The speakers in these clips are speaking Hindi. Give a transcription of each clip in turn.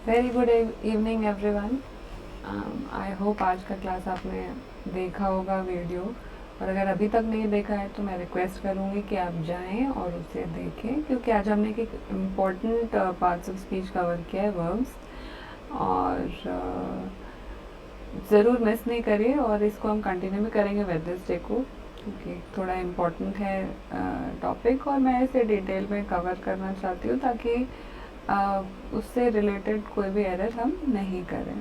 Very good evening everyone. I hope आज का क्लास आपने देखा होगा वीडियो, और अगर अभी तक नहीं देखा है तो मैं रिक्वेस्ट करूँगी कि आप जाएं और उसे देखें, क्योंकि आज हमने एक important parts of speech cover किया है, वर्ब्स। और ज़रूर मिस नहीं करिए, और इसको हम कंटिन्यू भी करेंगे वेडनेसडे को, क्योंकि थोड़ा इम्पोर्टेंट है टॉपिक, और मैं इसे डिटेल में कवर करना चाहती हूँ ताकि उससे रिलेटेड कोई भी एरर हम नहीं करें।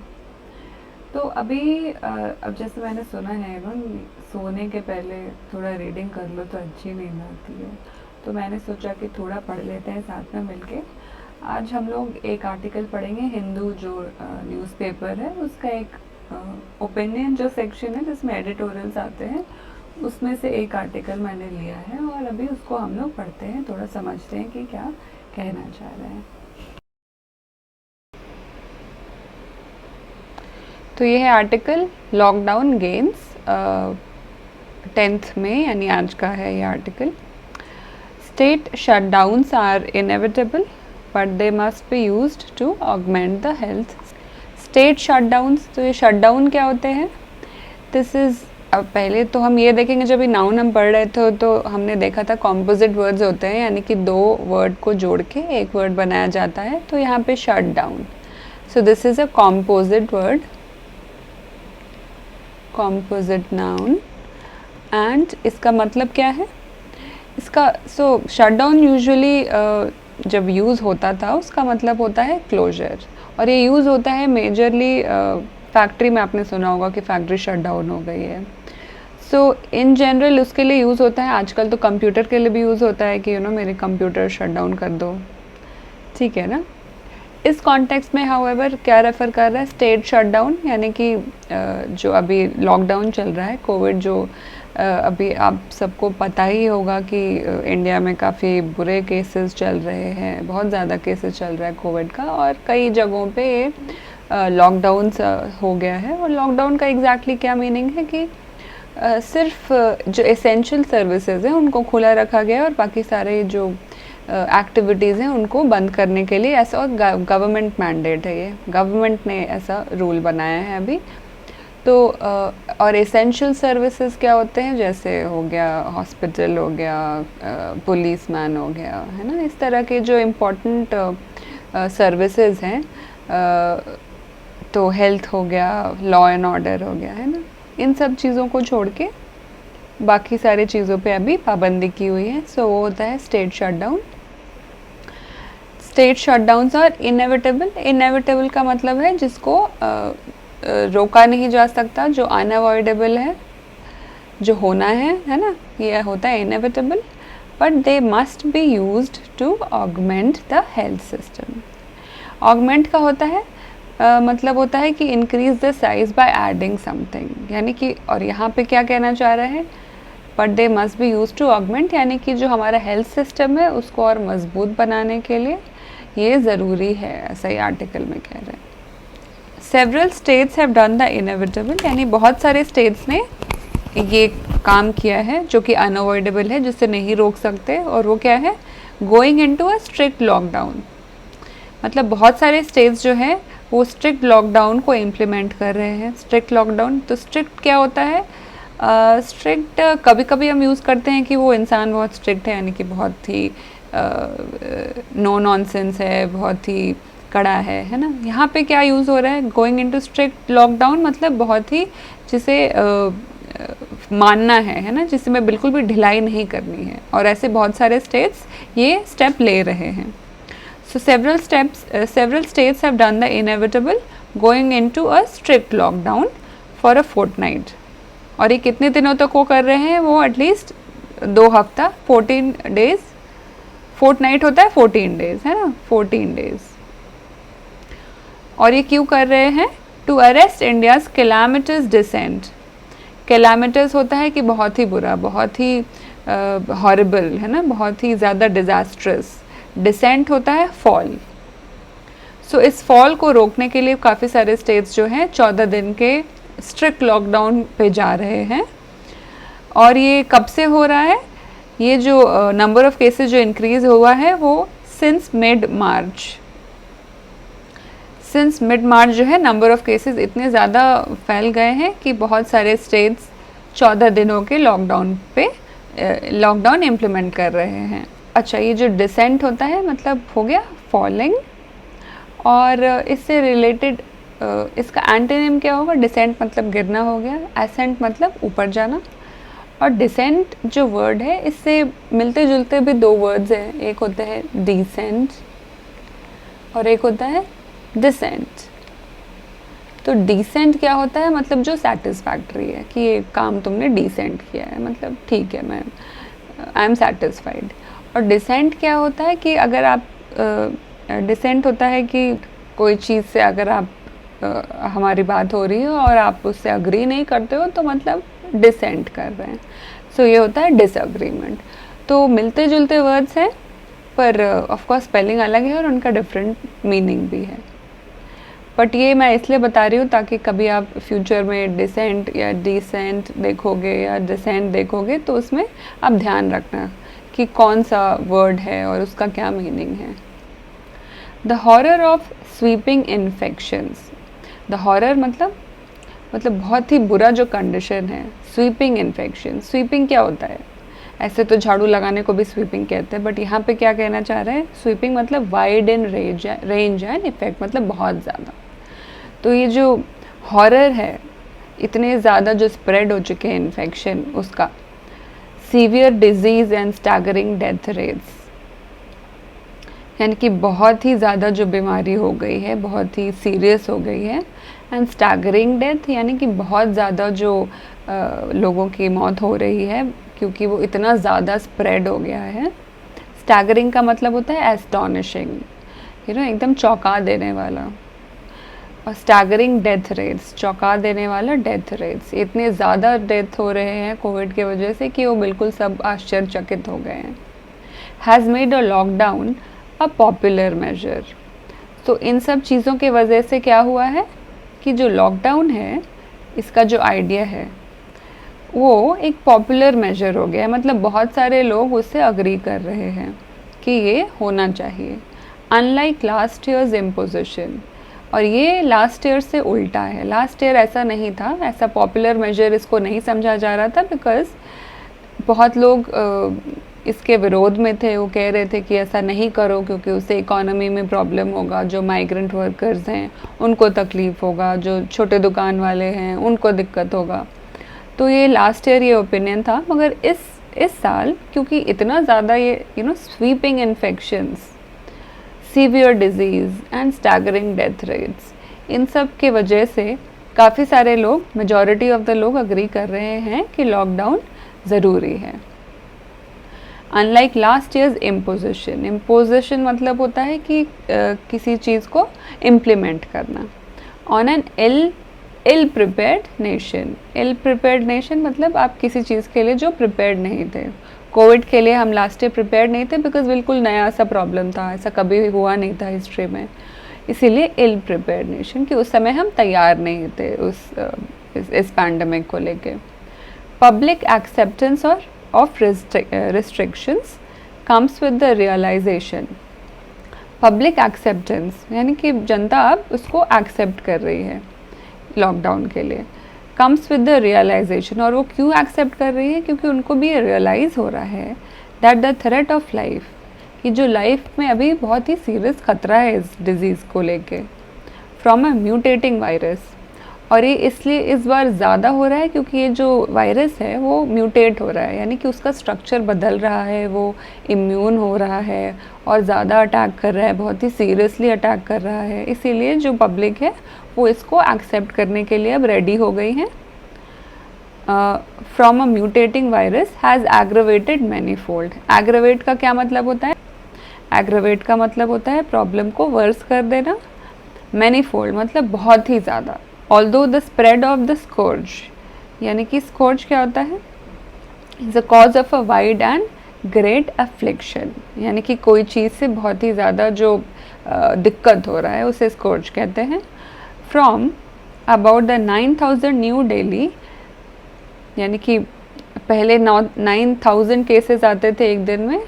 तो अभी अब जैसे मैंने सुना है ना, सोने के पहले थोड़ा रीडिंग कर लो तो अच्छी नींद आती है, तो मैंने सोचा कि थोड़ा पढ़ लेते हैं साथ में मिलके। आज हम लोग एक आर्टिकल पढ़ेंगे, हिंदू जो न्यूज़पेपर है उसका एक ओपिनियन जो सेक्शन है जिसमें एडिटोरियल्स आते हैं, उसमें से एक आर्टिकल मैंने लिया है, और अभी उसको हम लोग पढ़ते हैं, थोड़ा समझते हैं कि क्या कहना चाह रहे हैं। तो ये है आर्टिकल, लॉकडाउन गेम्स 10th में, यानी आज का है ये article. State shutdowns are inevitable but they must be used to augment the health. State shutdowns, तो ये शटडाउन क्या होते हैं? दिस इज़, अब पहले तो हम ये देखेंगे, जब ये नाउन हम पढ़ रहे थे तो हमने देखा था कॉम्पोजिट वर्ड्स होते हैं, यानी कि दो वर्ड को जोड़ के एक वर्ड बनाया जाता है। तो यहाँ पे shut down, so this is a composite word, composite noun. And इसका मतलब क्या है इसका? सो शट डाउन यूजुअली जब यूज़ होता था उसका मतलब होता है क्लोजर, और ये यूज़ होता है मेजरली फैक्ट्री में। आपने सुना होगा कि फैक्ट्री शट डाउन हो गई है। सो इन जनरल उसके लिए यूज़ होता है। आजकल तो कंप्यूटर के लिए भी यूज़ होता है कि मेरे कंप्यूटर शट डाउन कर दो, ठीक है ना। इस कॉन्टेक्स्ट में हाउएवर क्या रेफ़र कर रहा है? स्टेट शटडाउन, यानी कि जो अभी लॉकडाउन चल रहा है, कोविड जो अभी आप सबको पता ही होगा कि इंडिया में काफ़ी बुरे केसेस चल रहे हैं, बहुत ज़्यादा केसेस चल रहा है कोविड का, और कई जगहों पे लॉकडाउन हो गया है। और लॉकडाउन का एग्जैक्टली क्या मीनिंग है कि सिर्फ जो एसेंशियल सर्विसेज हैं उनको खुला रखा गया है, और बाकी सारे जो एक्टिविटीज़ हैं उनको बंद करने के लिए ऐसा, और गवर्नमेंट मैंडेट है, ये गवर्नमेंट ने ऐसा रूल बनाया है अभी। तो और एसेंशियल सर्विसेज क्या होते हैं? जैसे हो गया हॉस्पिटल, हो गया पुलिसमैन, हो गया, है ना, इस तरह के जो इम्पोर्टेंट सर्विसेज हैं। तो हेल्थ हो गया, लॉ एंड ऑर्डर हो गया, है ना, इन सब चीज़ों को छोड़ के बाकी सारी चीज़ों पे अभी पाबंदी की हुई है। सो वो होता है state shutdown. State shutdowns are inevitable. Inevitable का मतलब है जिसको रोका नहीं जा सकता, जो अनअवॉइडेबल है, जो होना है ना, ये होता है inevitable. But they must be used to augment the health system. Augment का होता है मतलब होता है कि increase the size by adding something, यानी कि, और यहाँ पे क्या कहना चाह रहे हैं? But they must be use to augment, यानी कि जो हमारा हेल्थ सिस्टम है उसको और मजबूत बनाने के लिए ये ज़रूरी है, ऐसा ही आर्टिकल में कह रहे हैं। Several states have done the inevitable, यानी बहुत सारे स्टेट्स ने ये काम किया है जो कि अनअवॉइडेबल है, जिससे नहीं रोक सकते, और वो क्या है? Going into a strict lockdown. मतलब बहुत सारे स्टेट्स जो हैं वो स्ट्रिक्ट लॉकडाउन को इम्प्लीमेंट कर रहे हैं। स्ट्रिक्ट लॉकडाउन, तो स्ट्रिक्ट क्या होता है? स्ट्रिक्ट कभी कभी हम यूज़ करते हैं कि वो इंसान बहुत स्ट्रिक्ट है, यानी कि बहुत ही नो नॉनसेंस है, बहुत ही कड़ा है ना। यहाँ पे क्या यूज़ हो रहा है? गोइंग इनटू स्ट्रिक्ट लॉकडाउन, मतलब बहुत ही जिसे मानना है ना, जिसमें बिल्कुल भी ढिलाई नहीं करनी है, और ऐसे बहुत सारे स्टेट्स ये स्टेप ले रहे हैं। So several states have done the inevitable, going into a strict lockdown for a fortnight. और ये कितने दिनों तक वो कर रहे हैं? वो एटलीस्ट 2 हफ्ता, 14 डेज। फोर्टनाइट होता है 14 डेज, है ना, 14 डेज। और ये क्यों कर रहे हैं? To arrest India's calamitous descent. Calamitous होता है कि बहुत ही बुरा, बहुत ही हॉरिबल, है ना, बहुत ही ज़्यादा डिज़ास्ट्रस। डिसेंट होता है फॉल। सो इस फॉल को रोकने के लिए काफ़ी सारे स्टेट्स जो हैं 14 दिन के स्ट्रिक्ट लॉकडाउन पे जा रहे हैं। और ये कब से हो रहा है? ये जो नंबर ऑफ़ केसेस जो इंक्रीज़ हुआ है वो सिंस मिड मार्च। सिंस मिड मार्च जो है नंबर ऑफ़ केसेस इतने ज़्यादा फैल गए हैं कि बहुत सारे स्टेट्स 14 दिनों के लॉकडाउन इम्प्लीमेंट कर रहे हैं। अच्छा, ये जो डिसेंट होता है मतलब हो गया फॉलिंग, और इससे रिलेटेड इसका एंटोनिम क्या होगा? डिसेंट मतलब गिरना हो गया, एसेंट मतलब ऊपर जाना। और डिसेंट जो वर्ड है इससे मिलते जुलते भी दो वर्ड्स हैं, एक होता है डिसेंट और एक होता है डिसेंट। तो डिसेंट क्या होता है? मतलब जो सेटिस्फैक्ट्री है, कि ये काम तुमने डिसेंट किया है, मतलब ठीक है, मैं आई एम सेटिस्फाइड। और डिसेंट क्या होता है? कि अगर आप डिसेंट होता है कि कोई चीज़ से अगर आप हमारी बात हो रही है और आप उससे अग्री नहीं करते हो तो मतलब डिसेंट कर रहे हैं। सो ये होता है डिसएग्रीमेंट। तो मिलते जुलते वर्ड्स हैं पर ऑफ कोर्स स्पेलिंग अलग है और उनका डिफरेंट मीनिंग भी है। बट ये मैं इसलिए बता रही हूँ ताकि कभी आप फ्यूचर में डिसेंट या डिसेंट देखोगे या डिसेंट देखोगे तो उसमें आप ध्यान रखना कि कौन सा वर्ड है और उसका क्या मीनिंग है। The horror of sweeping infections. The horror मतलब बहुत ही बुरा जो कंडीशन है। स्वीपिंग इन्फेक्शन, स्वीपिंग क्या होता है? ऐसे तो झाड़ू लगाने को भी स्वीपिंग कहते हैं, बट यहाँ पे क्या कहना चाह रहे हैं? स्वीपिंग मतलब wide in range and effect, मतलब बहुत ज़्यादा। तो ये जो हॉरर है, इतने ज़्यादा जो स्प्रेड हो चुके हैं इन्फेक्शन उसका, severe disease and staggering death rates, यानी कि बहुत ही ज़्यादा जो बीमारी हो गई है, बहुत ही सीरियस हो गई है। एंड स्टैगरिंग डेथ यानी कि बहुत ज़्यादा जो लोगों की मौत हो रही है क्योंकि वो इतना ज़्यादा स्प्रेड हो गया है। स्टैगरिंग का मतलब होता है एस्टॉनिशिंग, एकदम चौंका देने वाला। और स्टैगरिंग डेथ रेट्स, चौंका देने वाला डेथ रेट्स, इतने ज़्यादा डेथ हो रहे हैं कोविड के वजह से कि वो बिल्कुल सब आश्चर्यचकित हो गए हैं। Has made a lockdown a popular measure. तो इन सब चीज़ों के वजह से क्या हुआ है कि जो लॉकडाउन है इसका जो आइडिया है वो एक पॉपुलर मेजर हो गया है, मतलब बहुत सारे लोग उससे अग्री कर रहे हैं कि ये होना चाहिए। अनलाइक लास्ट ईयर्स इम्पोजिशन, और ये लास्ट ईयर से उल्टा है। लास्ट ईयर ऐसा नहीं था, ऐसा पॉपुलर मेजर इसको नहीं समझा जा रहा था बिकॉज़ बहुत लोग इसके विरोध में थे। वो कह रहे थे कि ऐसा नहीं करो क्योंकि उससे इकोनॉमी में प्रॉब्लम होगा, जो माइग्रेंट वर्कर्स हैं उनको तकलीफ़ होगा, जो छोटे दुकान वाले हैं उनको दिक्कत होगा। तो ये लास्ट ईयर ये ओपिनियन था। मगर इस साल क्योंकि इतना ज़्यादा ये sweeping infections, severe disease and staggering death rates, इन सब के वजह से काफ़ी सारे लोग, मेजॉरिटी ऑफ द लोग अग्री कर रहे हैं कि लॉकडाउन ज़रूरी है। Unlike last years imposition, imposition मतलब होता है कि किसी चीज़ को इम्प्लीमेंट करना। On an ill prepared nation, ill prepared nation मतलब आप किसी चीज़ के लिए जो प्रिपेयर्ड नहीं थे। कोविड के लिए हम लास्ट ईयर प्रिपेयर्ड नहीं थे बिकॉज बिल्कुल नया सा प्रॉब्लम था, ऐसा कभी हुआ नहीं था हिस्ट्री में, इसीलिए इल प्रिपेयर्ड नेशन कि उस समय हम तैयार नहीं थे इस पैंडमिक को लेके। पब्लिक एक्सेप्टेंस और of restrictions comes with the realization, public acceptance यानी कि जनता अब उसको एक्सेप्ट कर रही है लॉकडाउन के लिए। comes with the realization, और वो क्यों एक्सेप्ट कर रही है? क्योंकि उनको भी रियलाइज़ हो रहा है that the threat of life, कि जो लाइफ में अभी बहुत ही सीरियस खतरा है इस डिज़ीज़ को लेके, फ्रॉम अ म्यूटेटिंग वायरस। और ये इसलिए इस बार ज़्यादा हो रहा है क्योंकि ये जो वायरस है वो म्यूटेट हो रहा है, यानी कि उसका स्ट्रक्चर बदल रहा है, वो इम्यून हो रहा है और ज़्यादा अटैक कर रहा है, बहुत ही सीरियसली अटैक कर रहा है। इसीलिए जो पब्लिक है वो इसको एक्सेप्ट करने के लिए अब रेडी हो गई हैं। From a mutating virus has aggravated manifold. Aggravate का क्या मतलब होता है? एग्रवेट का मतलब होता है प्रॉब्लम को वर्स कर देना। मैनीफोल्ड मतलब बहुत ही ज़्यादा। Although the spread of the scourge, यानी कि स्कोर्ज क्या होता है? Is a cause of a wide and great affliction, यानी कि कोई चीज़ से बहुत ही ज़्यादा जो दिक्कत हो रहा है उसे स्कोर्ज कहते हैं। From about the 9,000 new daily, यानी कि पहले 9,000 केसेस आते थे एक दिन में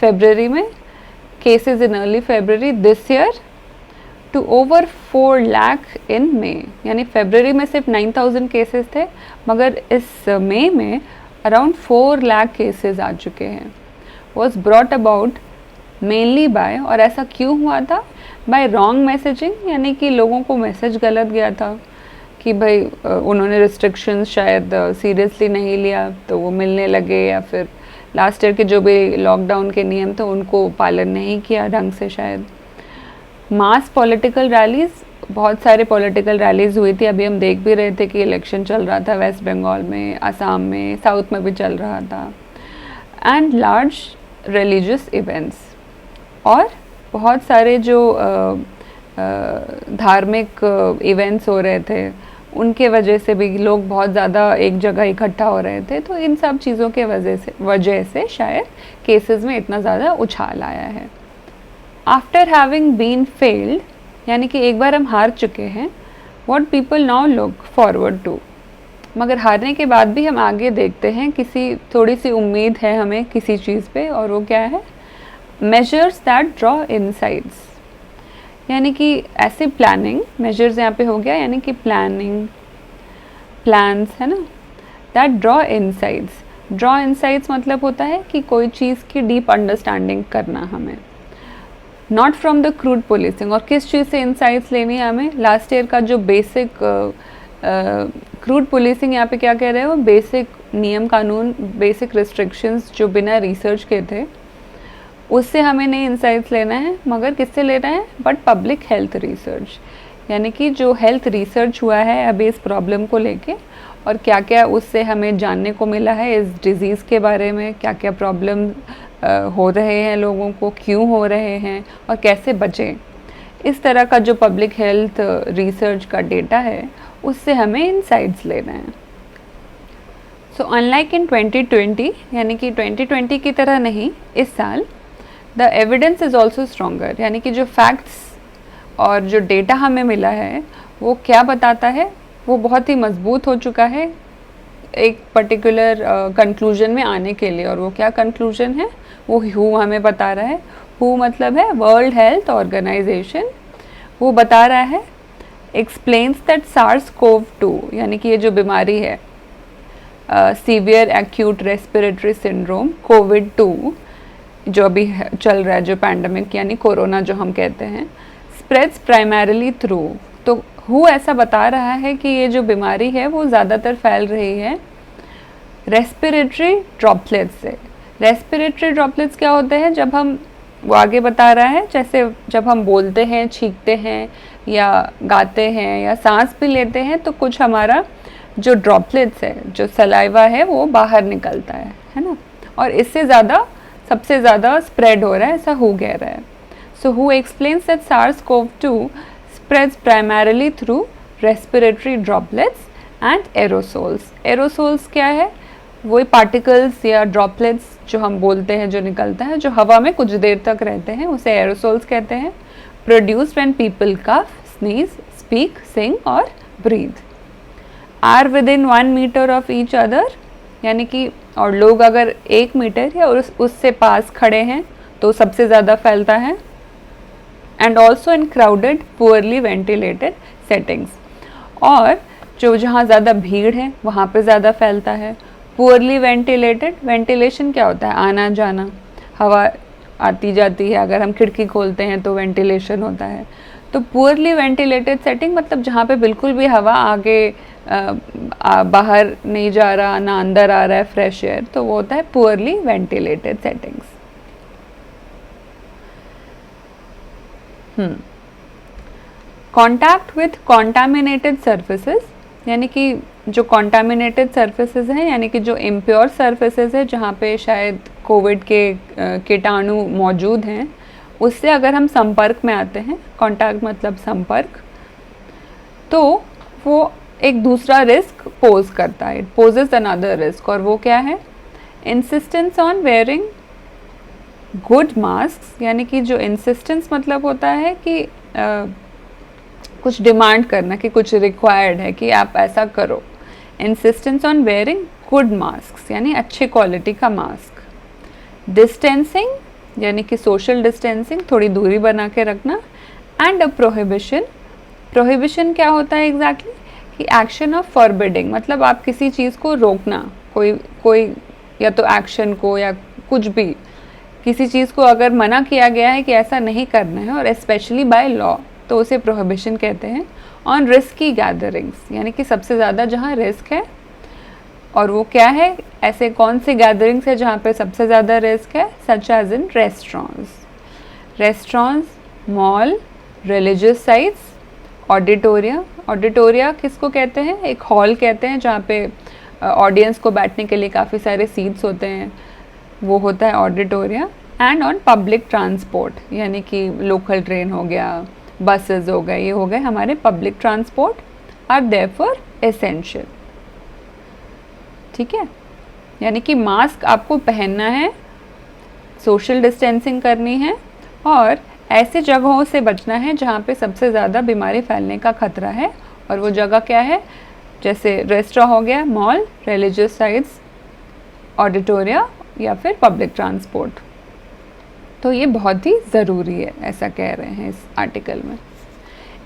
फरवरी में, cases in early February. This year to over 4 lakh in May, यानी फरवरी में सिर्फ 9,000 केसेस थे, मगर इस मई में अराउंड 4 लाख केसेस आ चुके हैं। Was brought about mainly by, और ऐसा क्यों हुआ था, बाय रॉन्ग मैसेजिंग, यानी कि लोगों को मैसेज गलत गया था कि भाई उन्होंने रिस्ट्रिक्शंस शायद सीरियसली नहीं लिया तो वो मिलने लगे, या फिर लास्ट ईयर के जो भी लॉकडाउन के नियम थे उनको पालन नहीं किया ढंग से शायद। मास पॉलिटिकल रैलीज, बहुत सारे पॉलिटिकल रैलीज हुई थी, अभी हम देख भी रहे थे कि इलेक्शन चल रहा था वेस्ट बंगाल में, असम में, साउथ में भी चल रहा था। एंड लार्ज रिलीजियस इवेंट्स, और बहुत सारे जो धार्मिक इवेंट्स हो रहे थे उनके वजह से भी लोग बहुत ज़्यादा एक जगह इकट्ठा हो रहे थे, तो इन सब चीज़ों के वजह से शायद केसेस में इतना ज़्यादा उछाल आया है। आफ्टर हैविंग बीन फेल्ड, यानी कि एक बार हम हार चुके हैं, what people now look forward to, मगर हारने के बाद भी हम आगे देखते हैं, किसी थोड़ी सी उम्मीद है हमें किसी चीज़ पे, और वो क्या है, मेजर्स दैट ड्रॉ इनसाइट्स, यानी कि ऐसे प्लानिंग, मेजर्स यहाँ पे हो गया, यानी कि प्लानिंग, प्लान्स है ना, that draw insights. Draw insights मतलब होता है कि कोई चीज़ की डीप अंडरस्टैंडिंग करना हमें, not from the crude policing. और किस चीज़ से इनसाइट्स लेनी है हमें, लास्ट ईयर का जो बेसिक क्रूड पुलिसिंग, यहाँ पे क्या कह रहे हैं, वो बेसिक नियम कानून, बेसिक रिस्ट्रिक्शंस जो बिना रिसर्च के थे, उससे हमें नहीं इंसाइट्स लेना है, मगर किससे लेना है, बट पब्लिक हेल्थ रिसर्च, यानी कि जो हेल्थ रिसर्च हुआ है अभी इस प्रॉब्लम को लेके, और क्या क्या उससे हमें जानने को मिला है इस डिज़ीज़ के बारे में, क्या क्या प्रॉब्लम हो रहे हैं लोगों को, क्यों हो रहे हैं, और कैसे बचें। इस तरह का जो पब्लिक हेल्थ रिसर्च का डेटा है उससे हमें इंसाइट्स लेना है। सो अनलाइक इन 2020, यानी कि 2020 की तरह नहीं, इस साल the evidence is also stronger, यानी कि जो फैक्ट्स और जो डेटा हमें मिला है वो क्या बताता है, वो बहुत ही मजबूत हो चुका है एक पर्टिकुलर कंक्लूजन में आने के लिए। और वो क्या कंक्लूजन है, वो हू हमें बता रहा है। हू मतलब है वर्ल्ड हेल्थ ऑर्गेनाइजेशन। वो बता रहा है, एक्सप्लेन्स दैट SARS-CoV-2, यानी कि ये जो बीमारी है, सीवियर एक्यूट रेस्पिरेटरी सिंड्रोम कोविड-2, जो अभी चल रहा है, जो पैंडमिक यानी कोरोना जो हम कहते हैं, स्प्रेड्स प्राइमरीली थ्रू। तो हु ऐसा बता रहा है कि ये जो बीमारी है वो ज़्यादातर फैल रही है रेस्पिरेटरी ड्रॉपलेट्स से। रेस्पिरेटरी ड्रॉपलेट्स क्या होते हैं, जब हम, वो आगे बता रहा है, जैसे जब हम बोलते हैं, छींकते हैं या गाते हैं या सांस भी लेते हैं, तो कुछ हमारा जो ड्रॉपलेट्स है, जो सलाइवा है, वो बाहर निकलता है ना, और इससे ज़्यादा, सबसे ज़्यादा स्प्रेड हो रहा है, ऐसा हु कह रहा है। So who explains that SARS-CoV-2 spreads primarily through respiratory droplets and aerosols. Aerosols क्या है, वही पार्टिकल्स या ड्रॉपलेट्स जो हम बोलते हैं, जो निकलता है, जो हवा में कुछ देर तक रहते हैं, उसे एरोसोल्स कहते हैं। Produced when people cough, sneeze, speak, sing और breathe. Are within 1 metre of each other, यानी कि, और लोग अगर 1 मीटर या उससे पास खड़े हैं तो सबसे ज़्यादा फैलता है। And also in crowded poorly ventilated settings, और जो जहाँ ज़्यादा भीड़ है वहाँ पे ज़्यादा फैलता है। पुअरली वेंटिलेटेड, वेंटिलेशन क्या होता है, आना जाना, हवा आती जाती है, अगर हम खिड़की खोलते हैं तो वेंटिलेशन होता है। तो पुअरली वेंटिलेटेड सेटिंग मतलब जहाँ पे बिल्कुल भी हवा आगे बाहर नहीं जा रहा, ना अंदर आ रहा है फ्रेश एयर, तो वो होता है poorly ventilated settings. Contact with contaminated surfaces, यानी कि जो कॉन्टामिनेटेड सर्फेसेस हैं, यानी कि जो इम्प्योर सर्फेसेस है, जहाँ पे शायद कोविड के कीटाणु मौजूद हैं, उससे अगर हम संपर्क में आते हैं, कॉन्टैक्ट मतलब संपर्क, तो वो एक दूसरा रिस्क पोज करता है, इट पोजेस अनदर रिस्क। और वो क्या है, insistence on wearing good mask, यानी कि जो इंसिस्टेंस मतलब होता है कि कुछ डिमांड करना, कि कुछ रिक्वायर्ड है कि आप ऐसा करो। Insistence on wearing good mask, यानी अच्छे क्वालिटी का मास्क। डिस्टेंसिंग, यानी कि सोशल डिस्टेंसिंग, थोड़ी दूरी बना के रखना। एंड अ प्रोहिबिशन, प्रोहिबिशन क्या होता है एग्जैक्टली कि एक्शन ऑफ फॉरबिडिंग, मतलब आप किसी चीज़ को रोकना, कोई या तो एक्शन को या कुछ भी, किसी चीज़ को अगर मना किया गया है कि ऐसा नहीं करना है और स्पेशली बाय लॉ, तो उसे प्रोहिबिशन कहते हैं। ऑन रिस्की गैदरिंग्स, यानी कि सबसे ज़्यादा जहाँ रिस्क है, और वो क्या है, ऐसे कौन से गैदरिंग्स है जहाँ पे सबसे ज़्यादा रिस्क है, such as in restaurants, mall, religious sites, auditoria किसको कहते हैं, एक हॉल कहते हैं जहाँ पे ऑडियंस को बैठने के लिए काफ़ी सारे सीट्स होते हैं, वो होता है ऑडिटोरिया। एंड ऑन पब्लिक ट्रांसपोर्ट, यानी कि लोकल ट्रेन हो गया, बसेस हो गए, ये हो गए हमारे public transport, are therefore essential. ठीक है, यानी कि मास्क आपको पहनना है, सोशल डिस्टेंसिंग करनी है, और ऐसे जगहों से बचना है जहाँ पे सबसे ज़्यादा बीमारी फैलने का खतरा है। और वो जगह क्या है, जैसे रेस्टोरेंट हो गया, मॉल, रिलीजियस साइट्स, ऑडिटोरिया या फिर पब्लिक ट्रांसपोर्ट। तो ये बहुत ही ज़रूरी है, ऐसा कह रहे हैं इस आर्टिकल में।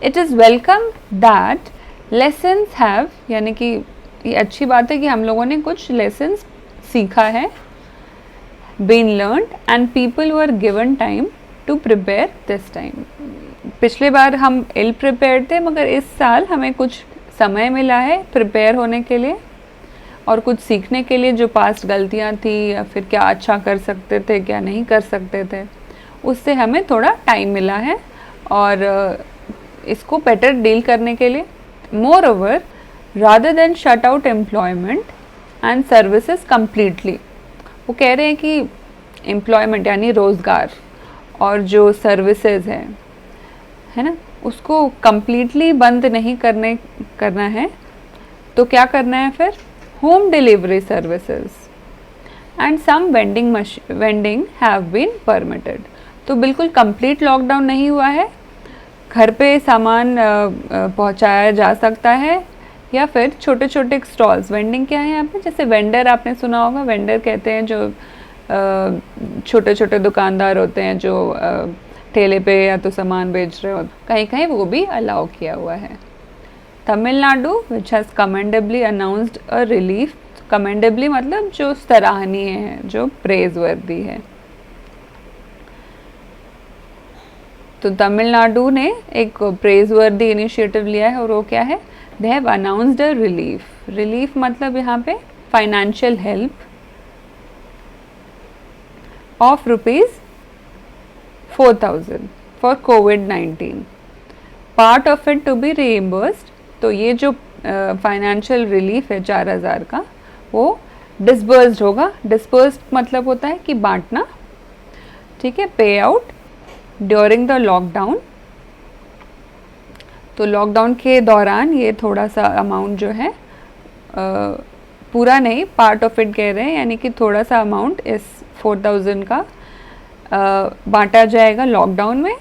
It is welcome that lessons have, यानी कि ये अच्छी बात है कि हम लोगों ने कुछ लेसन्स सीखा है, been learned and people were given time to prepare this time. पिछले बार हम इल प्रिपेयर्ड थे, मगर इस साल हमें कुछ समय मिला है प्रिपेयर होने के लिए और कुछ सीखने के लिए, जो पास्ट गलतियाँ थी या फिर क्या अच्छा कर सकते थे, क्या नहीं कर सकते थे, उससे हमें थोड़ा टाइम मिला है और इसको बेटर डील करने के लिए। More over, rather than shut out employment and services completely, वो कह रहे हैं कि एम्प्लॉयमेंट यानी रोज़गार और जो सर्विसेज है ना, उसको कम्प्लीटली बंद नहीं करना है, तो क्या करना है फिर, home delivery services and some vending have been permitted. तो बिल्कुल कंप्लीट लॉकडाउन नहीं हुआ है, घर पे सामान पहुंचाया जा सकता है, या फिर छोटे छोटे स्टॉल्स, वेंडिंग क्या है यहाँ पे, जैसे वेंडर आपने सुना होगा, वेंडर कहते हैं जो छोटे छोटे दुकानदार होते हैं जो ठेले पे या तो सामान बेच रहे हो, कहीं कहीं वो भी अलाउ किया हुआ है। Tamil Nadu which has commendably announced a relief, commendably मतलब जो सराहनीय है, जो प्रेज वर्दी है। तो तमिलनाडु ने एक प्रेज वर्दी इनिशिएटिव लिया है और वो क्या है, they have announced a relief. Relief मतलब यहाँ पे फाइनेंशियल हेल्प ऑफ ₹4,000 फॉर कोविड-19, part of it to be reimbursed. तो ये जो फाइनेंशियल रिलीफ है 4,000 का, वो डिसबर्स्ड होगा। डिसबर्स्ड मतलब होता है कि बांटना, ठीक है। पे आउट ड्यूरिंग द लॉकडाउन, तो लॉकडाउन के दौरान ये थोड़ा सा अमाउंट जो है, पूरा नहीं, पार्ट ऑफ इट कह रहे हैं, यानी कि थोड़ा सा अमाउंट इस 4,000 का बांटा जाएगा लॉकडाउन में।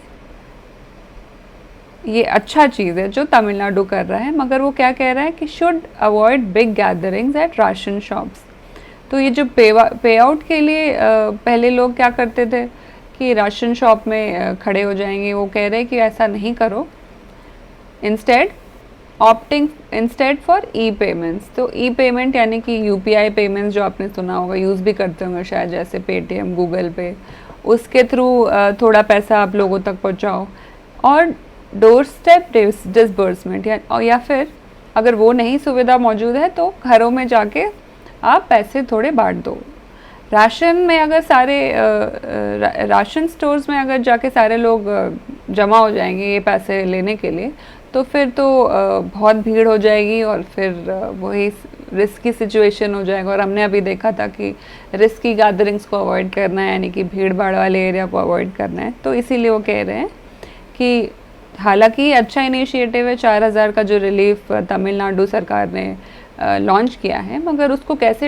ये अच्छा चीज़ है जो तमिलनाडु कर रहा है, मगर वो क्या कह रहा है कि should avoid big gatherings at ration shops. तो ये जो पे आउट के लिए पहले लोग क्या करते थे कि राशन शॉप में खड़े हो जाएंगे, वो कह रहे हैं कि ऐसा नहीं करो, इंस्टेड फॉर ई पेमेंट्स। तो ई पेमेंट यानी कि यूपीआई पेमेंट्स जो आपने सुना होगा, यूज़ भी करते होंगे शायद, जैसे पेटीएम, गूगल पे, उसके थ्रू थोड़ा पैसा आप लोगों तक पहुंचाओ। और डोर स्टेप डिसबर्समेंट, या फिर अगर वो नहीं सुविधा मौजूद है तो घरों में जाके आप पैसे थोड़े बांट दो। राशन में अगर राशन स्टोर्स में अगर जाके सारे लोग जमा हो जाएंगे ये पैसे लेने के लिए, तो फिर तो बहुत भीड़ हो जाएगी और फिर वही रिस्की सिचुएशन हो जाएगा। और हमने अभी देखा था कि रिस्की गैदरिंग्स को अवॉइड करना है, यानी कि भीड़ भाड़ वाले एरिया को अवॉइड करना है। तो इसीलिए वो कह रहे हैं कि हालांकि अच्छा इनिशिएटिव है 4,000 का जो रिलीफ तमिलनाडु सरकार ने लॉन्च किया है, मगर उसको कैसे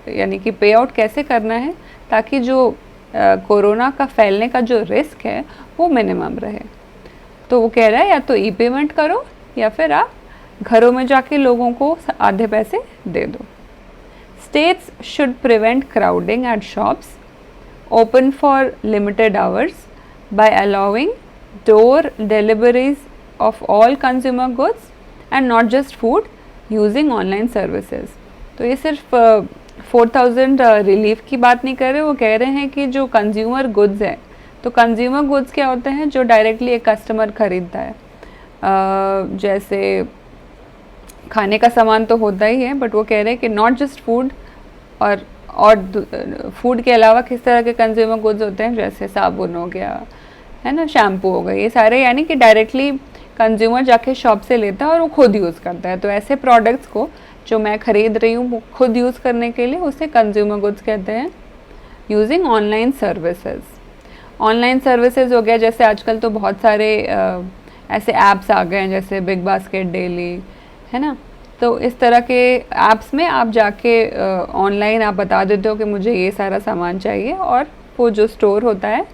यानी कि पे आउट कैसे करना है ताकि जो कोरोना का फैलने का जो रिस्क है वो मिनिमम रहे। तो वो कह रहा है या तो ई पेमेंट करो या फिर आप घरों में जाके लोगों को आधे पैसे दे दो। States should prevent crowding at shops open for limited hours by allowing door deliveries of all consumer goods and not just food using online services. तो ये सिर्फ 4000 रिलीफ की बात नहीं कर रहे, वो कह रहे हैं कि जो कंज्यूमर गुड्स है, तो कंज्यूमर गुड्स क्या होते हैं, जो डायरेक्टली एक कस्टमर खरीदता है, जैसे खाने का सामान तो होता ही है, बट वो कह रहे हैं कि नॉट जस्ट फूड, और फूड के अलावा किस तरह के कंज्यूमर गुड्स होते हैं, जैसे साबुन हो गया, है ना, शैम्पू हो गए, ये सारे यानी कि डायरेक्टली कंज्यूमर जाके शॉप से लेता है और वो खुद यूज़ करता है। तो ऐसे प्रोडक्ट्स को जो मैं ख़रीद रही हूँ वो खुद यूज़ करने के लिए उसे कंज्यूमर गुड्स कहते हैं, using online services. Online services हो गया, जैसे आजकल तो बहुत सारे ऐसे ऐप्स आ गए हैं जैसे बिग बास्केट डेली, है ना, तो इस तरह के ऐप्स में आप जाके ऑनलाइन आप बता देते हो कि मुझे ये सारा सामान चाहिए, और वो जो स्टोर होता है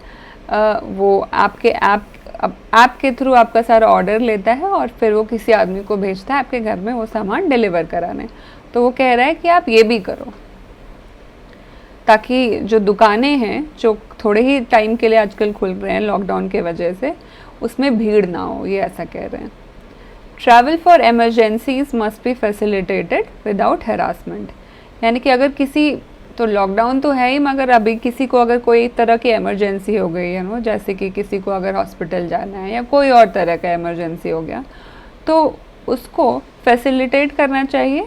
वो आपके ऐप के थ्रू आपका सारा ऑर्डर लेता है और फिर वो किसी आदमी को भेजता है आपके घर में वो सामान डिलीवर कराने। तो वो कह रहा है कि आप ये भी करो, ताकि जो दुकानें हैं जो थोड़े ही टाइम के लिए आजकल खुल रहे हैं लॉकडाउन के वजह से, उसमें भीड़ ना हो, ये ऐसा कह रहे हैं। Travel for emergencies must be facilitated without harassment, यानी कि अगर किसी, तो लॉकडाउन तो है ही, मगर अभी किसी को अगर कोई तरह की इमरजेंसी हो गई है ना, जैसे कि किसी को अगर हॉस्पिटल जाना है या कोई और तरह का इमरजेंसी हो गया, तो उसको फैसिलिटेट करना चाहिए,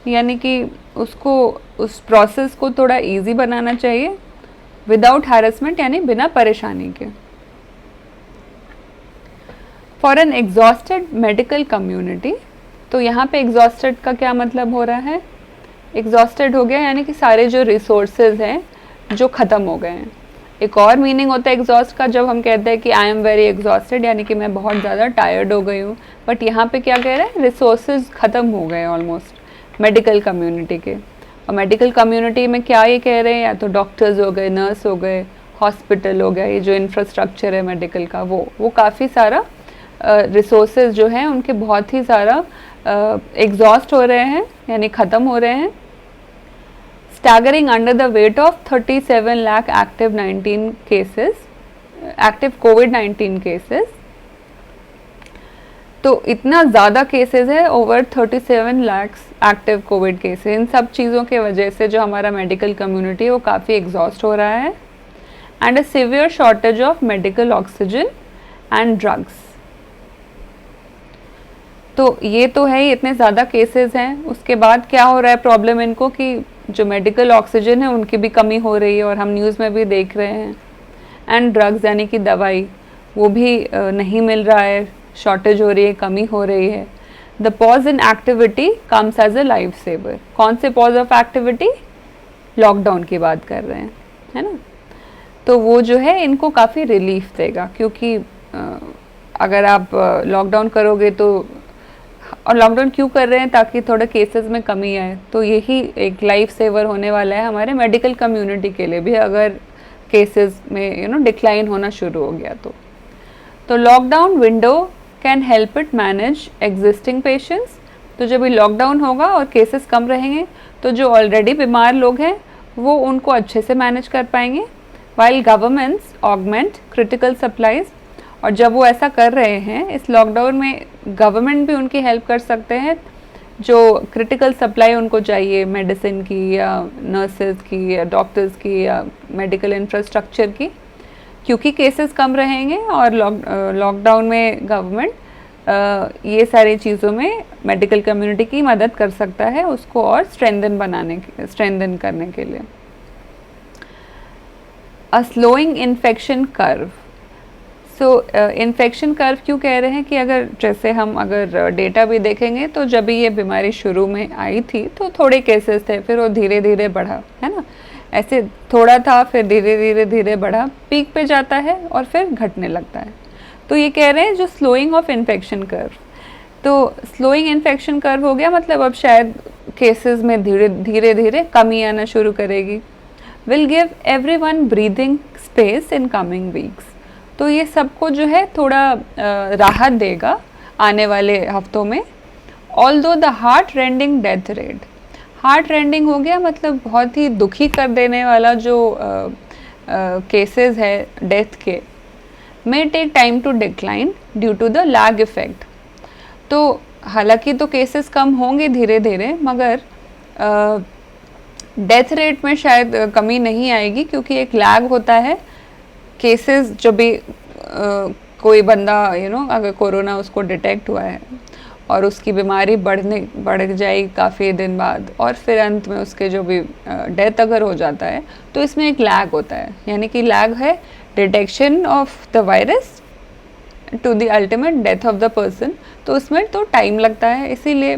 यानी कि उसको उस प्रोसेस को थोड़ा इजी बनाना चाहिए, विदाउट हैरेसमेंट, यानी बिना परेशानी के। For an exhausted medical community, तो यहाँ पे एग्जॉस्टेड का क्या मतलब हो रहा है, एग्जॉस्टेड हो गया यानी कि सारे जो रिसोर्सेज हैं जो ख़त्म हो गए हैं। एक और मीनिंग होता है एग्जॉस्ट का, जब हम कहते हैं कि आई एम वेरी एग्जॉस्टेड, यानी कि मैं बहुत ज़्यादा टायर्ड हो गई हूँ, बट यहाँ पे क्या कह रहे हैं, रिसोर्सेज ख़त्म हो गए ऑलमोस्ट मेडिकल कम्युनिटी के। और मेडिकल कम्युनिटी में क्या ये कह रहे हैं, या तो डॉक्टर्स हो गए, नर्स हो गए, हॉस्पिटल हो गया, ये जो इंफ्रास्ट्रक्चर है मेडिकल का, वो काफ़ी सारा रिसोर्सेज जो हैं उनके बहुत ही सारा एग्जॉस्ट हो रहे हैं, यानी ख़त्म हो रहे हैं। Staggering under the weight of 37 lakh active कोविड-19 केसेस, तो इतना ज़्यादा केसेस है, over 37 lakh active COVID cases. इन सब चीज़ों के वजह से जो हमारा मेडिकल कम्युनिटी है वो काफ़ी एग्जॉस्ट हो रहा है। And a severe shortage of medical oxygen and drugs, तो ये तो है ही, इतने ज़्यादा केसेस हैं। उसके बाद क्या हो रहा है प्रॉब्लम इनको, कि जो मेडिकल ऑक्सीजन है उनकी भी कमी हो रही है, और हम न्यूज़ में भी देख रहे हैं। एंड ड्रग्स यानी कि दवाई, वो भी नहीं मिल रहा है, शॉर्टेज हो रही है, कमी हो रही है। The pause in activity comes as a life saver. कौन से पॉज ऑफ एक्टिविटी, लॉकडाउन की बात कर रहे हैं, है ना, तो वो जो है इनको काफ़ी रिलीफ देगा, क्योंकि अगर आप लॉकडाउन करोगे तो, और लॉकडाउन क्यों कर रहे हैं, ताकि थोड़ा केसेस में कमी आए, तो यही एक लाइफ सेवर होने वाला है हमारे मेडिकल कम्युनिटी के लिए भी, अगर केसेस में डिक्लाइन होना शुरू हो गया तो lockdown window can help it manage existing patients. तो जब ये लॉकडाउन होगा और केसेस कम रहेंगे तो जो ऑलरेडी बीमार लोग हैं वो उनको अच्छे से मैनेज कर पाएंगे, while governments augment critical supplies. और जब वो ऐसा कर रहे हैं इस लॉकडाउन में, गवर्नमेंट भी उनकी हेल्प कर सकते हैं, जो क्रिटिकल सप्लाई उनको चाहिए मेडिसिन की या नर्सेज की या डॉक्टर्स की या मेडिकल इंफ्रास्ट्रक्चर की, क्योंकि केसेस कम रहेंगे। और लॉकडाउन में गवर्नमेंट ये सारी चीज़ों में मेडिकल कम्युनिटी की मदद कर सकता है, उसको और स्ट्रेंथन करने के लिए। अ स्लोइंग इन्फेक्शन कर्व। सो इन्फेक्शन कर्व क्यों कह रहे हैं कि अगर जैसे हम अगर डेटा भी देखेंगे तो जब भी ये बीमारी शुरू में आई थी तो थोड़े केसेस थे, फिर वो धीरे धीरे बढ़ा, है ना, ऐसे थोड़ा था फिर धीरे धीरे बढ़ा, पीक पे जाता है और फिर घटने लगता है। तो ये कह रहे हैं जो स्लोइंग ऑफ इन्फेक्शन कर्व, तो स्लोइंग इन्फेक्शन कर्व हो गया, मतलब अब शायद केसेस में धीरे धीरे कमी आना शुरू करेगी। Will give everyone breathing space in coming weeks. तो ये सबको जो है थोड़ा राहत देगा आने वाले हफ्तों में। Although the heart rending death rate, heart rending हो गया मतलब बहुत ही दुखी कर देने वाला जो केसेस है डेथ के, may take time to decline due to the lag effect. तो हालांकि तो केसेस कम होंगे धीरे धीरे, मगर डेथ रेट में शायद कमी नहीं आएगी, क्योंकि एक लैग होता है। केसेस जो भी कोई बंदा अगर कोरोना उसको डिटेक्ट हुआ है और उसकी बीमारी बढ़ जाएगी काफ़ी दिन बाद, और फिर अंत में उसके जो भी डेथ अगर हो जाता है, तो इसमें एक लैग होता है। यानी कि लैग है detection of the virus to the ultimate death of the person. तो उसमें तो टाइम लगता है, इसीलिए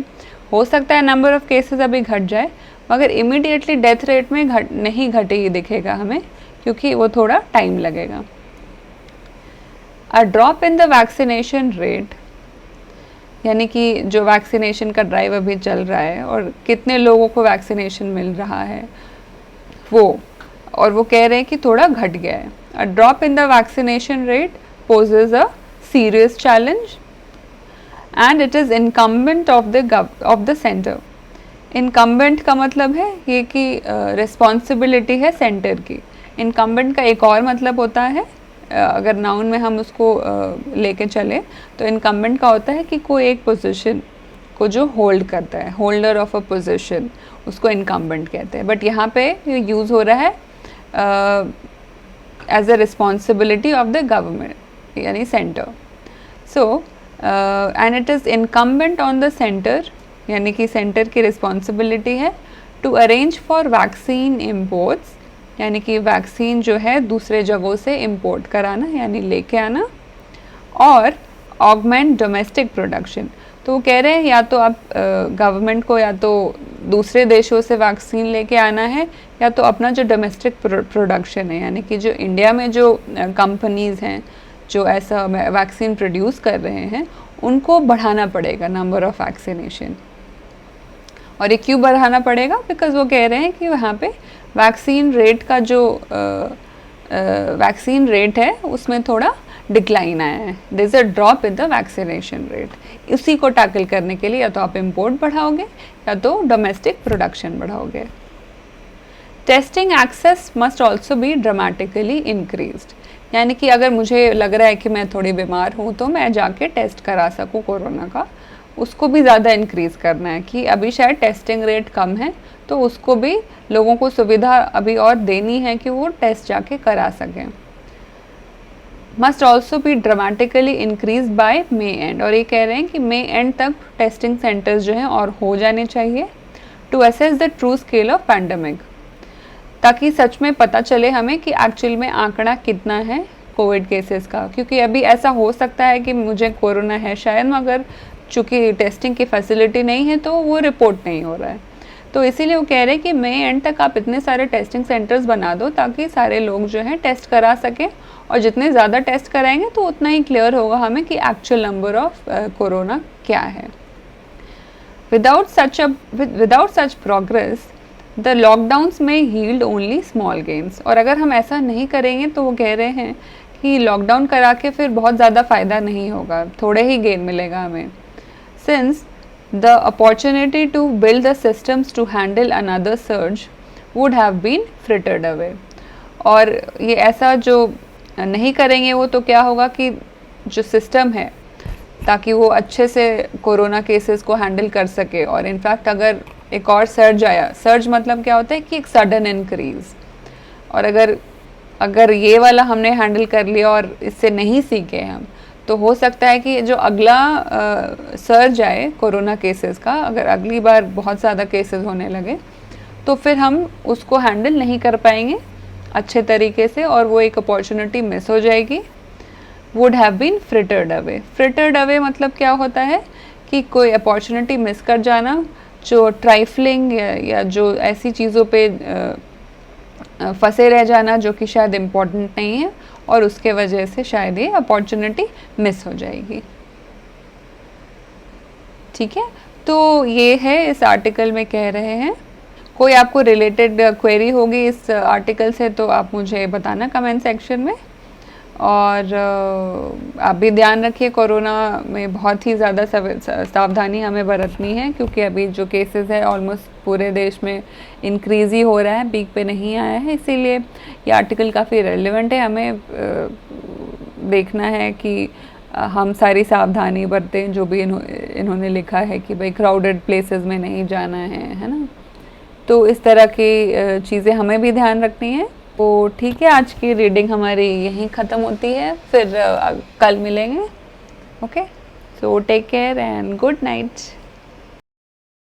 हो सकता है नंबर ऑफ केसेस अभी घट जाए, मगर इमीडिएटली डेथ रेट में नहीं घटेगी दिखेगा हमें, क्योंकि वो थोड़ा टाइम लगेगा। अ drop in the vaccination rate, यानी कि जो वैक्सीनेशन का ड्राइव अभी चल रहा है और कितने लोगों को वैक्सीनेशन मिल रहा है वो, और वो कह रहे हैं कि थोड़ा घट गया है। अ drop in the vaccination rate possess a serious challenge and it is incumbent of the centre. Incumbent का मतलब है ये कि रिस्पॉन्सिबिलिटी है सेंटर की। इनकम्बेंट का एक और मतलब होता है, अगर नाउन में हम उसको लेके चले तो इनकम्बेंट का होता है कि कोई एक पोजीशन को जो होल्ड करता है, होल्डर ऑफ अ पोजीशन, उसको इनकम्बेंट कहते हैं। बट यहाँ पे ये यूज़ हो रहा है as a responsibility of the government, यानी centre. So and it is incumbent on the centre, यानी कि सेंटर की रिस्पॉन्सिबिलिटी है to arrange for vaccine imports, यानी कि वैक्सीन जो है दूसरे जगहों से इंपोर्ट कराना, यानी लेके आना, और ऑगमेंट डोमेस्टिक प्रोडक्शन। तो वो कह रहे हैं या तो आप गवर्नमेंट को या तो दूसरे देशों से वैक्सीन लेके आना है, या तो अपना जो डोमेस्टिक प्रोडक्शन है, यानी कि जो इंडिया में जो कंपनीज़ हैं जो ऐसा वैक्सीन प्रोड्यूस कर रहे हैं, उनको बढ़ाना पड़ेगा नंबर ऑफ वैक्सीनेशन। और ये क्यों बढ़ाना पड़ेगा? बिकॉज वो कह रहे हैं कि वहाँ पे वैक्सीन रेट का जो वैक्सीन रेट है उसमें थोड़ा डिक्लाइन आया है। There is a drop in the vaccination rate. उसी को टैकल करने के लिए या तो आप इंपोर्ट बढ़ाओगे या तो डोमेस्टिक प्रोडक्शन बढ़ाओगे। Testing access must also be dramatically increased, यानी कि अगर मुझे लग रहा है कि मैं थोड़ी बीमार हूँ तो मैं जाके टेस्ट करा सकूँ कोरोना का, उसको भी ज़्यादा इंक्रीज़ करना है। कि अभी शायद टेस्टिंग रेट कम है, तो उसको भी लोगों को सुविधा अभी और देनी है कि वो टेस्ट जाके करा सकें। Must also be dramatically increase by May end, और ये कह रहे हैं कि मे एंड तक टेस्टिंग सेंटर्स जो हैं और हो जाने चाहिए to assess the true scale of pandemic, ताकि सच में पता चले हमें कि एक्चुअल में आंकड़ा कितना है कोविड केसेस का। क्योंकि अभी ऐसा हो सकता है कि मुझे कोरोना है शायद, मगर चूँकि टेस्टिंग की फैसिलिटी नहीं है तो वो रिपोर्ट नहीं हो रहा है। तो इसीलिए वो कह रहे हैं कि मई एंड तक आप इतने सारे टेस्टिंग सेंटर्स बना दो ताकि सारे लोग जो हैं टेस्ट करा सकें, और जितने ज़्यादा टेस्ट कराएंगे तो उतना ही क्लियर होगा हमें कि एक्चुअल नंबर ऑफ कोरोना क्या है। Without such progress the lockdowns में यील्ड ओनली स्मॉल गेन्स, और अगर हम ऐसा नहीं करेंगे तो वो कह रहे हैं कि लॉकडाउन करा के फिर बहुत ज़्यादा फ़ायदा नहीं होगा, थोड़े ही गेन मिलेगा हमें। Since the opportunity to build the systems to handle another surge would have been frittered away। और ये ऐसा जो नहीं करेंगे वो तो क्या होगा कि जो सिस्टम है ताकि वो अच्छे से कोरोना केसेस को हैंडल कर सके, और इनफैक्ट अगर एक और सर्ज आया, सर्ज मतलब क्या होता है कि एक सडन इंक्रीज, और अगर ये वाला हमने हैंडल कर लिया और इससे नहीं सीखे हम, तो हो सकता है कि जो अगला सर्ज आए कोरोना केसेस का, अगर अगली बार बहुत ज़्यादा केसेस होने लगे तो फिर हम उसको हैंडल नहीं कर पाएंगे अच्छे तरीके से, और वो एक अपॉर्चुनिटी मिस हो जाएगी। Would have been frittered away. Frittered away मतलब क्या होता है कि कोई अपॉर्चुनिटी मिस कर जाना, जो ट्राइफलिंग या जो ऐसी चीज़ों पे फंसे रह जाना जो कि शायद इम्पोर्टेंट नहीं है, और उसके वजह से शायद ये अपॉर्चुनिटी मिस हो जाएगी। ठीक है, तो ये है इस आर्टिकल में कह रहे हैं। कोई आपको रिलेटेड क्वेरी होगी इस आर्टिकल से तो आप मुझे बताना कमेंट सेक्शन में। और आप भी ध्यान रखिए, कोरोना में बहुत ही ज़्यादा सावधानी हमें बरतनी है, क्योंकि अभी जो केसेस है ऑलमोस्ट पूरे देश में इंक्रीज़ ही हो रहा है, पीक पे नहीं आया है। इसीलिए ये आर्टिकल काफ़ी रेलेवेंट है, हमें देखना है कि हम सारी सावधानी बरतें, जो भी इन्होंने लिखा है कि भाई क्राउडेड प्लेसेस में नहीं जाना है ना। तो इस तरह की चीज़ें हमें भी ध्यान रखनी है। तो ठीक है, आज की रीडिंग हमारी यहीं ख़त्म होती है, फिर कल मिलेंगे। Okay, so take care and good night.